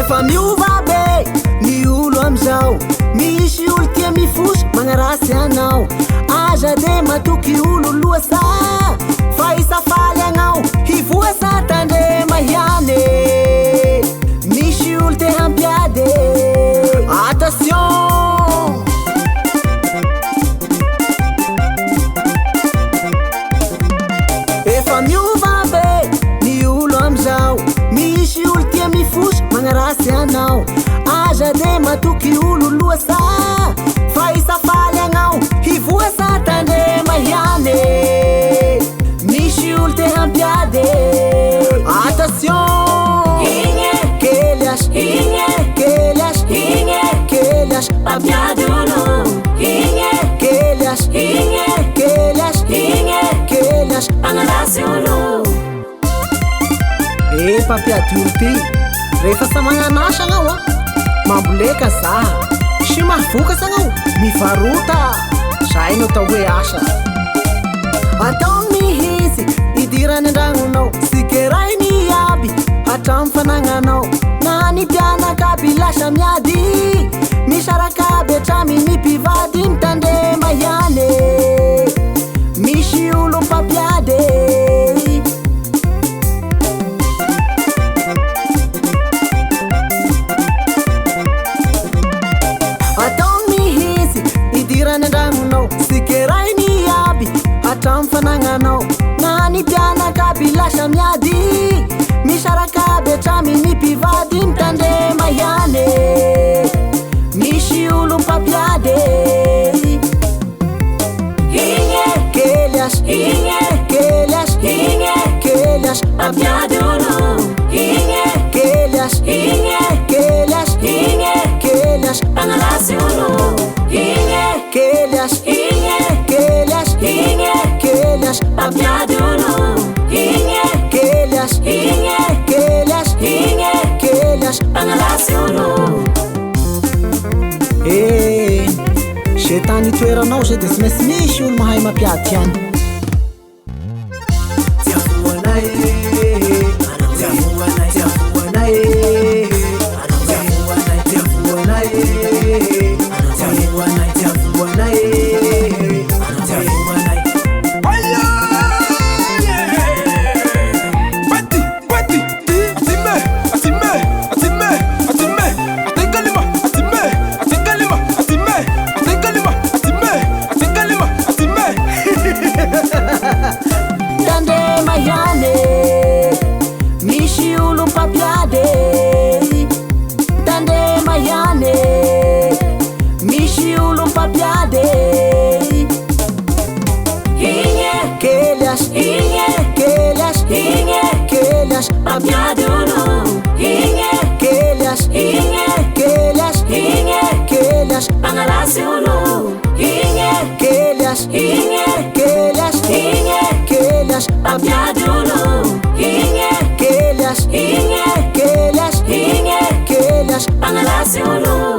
Efa miova be ny olo amizao, misy olo tia mifosy magnarasy anao. Aza de matoky olo loasa, fa isafaly agnao hivoasa tandrema ihany. Misy olo te hampiady, attention. Efa miova be ny olo amizao, misy olo tia mifosy magnarasy anao. Aza de matoky olo loasa, fa isafaly agnao hivoasa tandrema ihany. Misy olo te hampiady, attention. Kelyas, kelyas, kelyas, Papiady olo, kelyas, kelyas, kelyas, pangalasy olo. Papiady olo ty, rehefa sa magnanasa agnao mamboleka zaha, sy mahavokatsy agnao mivarota, zay no atao hoe asa. Atao mihitsy idirany andragnonao, sikeray miaby hatramy fanagnanao. Na ny mpianakaby lasa miady, misarakaby hatramy ny mpivady mitandrema ihany. Misy olo mpapiady, atao mihitsy idirany andragnonao, sikeray miaby hatramy fanagnanao. Na ny mpianakaby lasa miady, misarakaby hatramy ny mpivady mitandrema ihany. Misy olo mpapiady, kelyas, kelyas, kelyas, Papiady olo, kelyas, kelyas, kelyas, pangalasy olo. kelyas, kelyas, kelyas, Papiady olo, kelyas, kelyas, kelyas, pangalasy olo. Ze tany toeranao zay de tsy maintsy misy olo mahay mampiady ihany. Tiavoanay, tiavoanay, tiavoanay, tiavoanay, tiavoanay, tiavoanay, tiavoanay, tiavoanay. Tandrema ihany, misy olo mpapiady. Tandrema ihany, misy olo mpapiady. Kelyas, kelyas, kelyas, Papiady olo, kelyas, kelyas, kelyas, pangalasy olo. kelyas, kelyas, kelyas, Papiady olo, kelyas, kelyas, kelyas, pangalasy olo.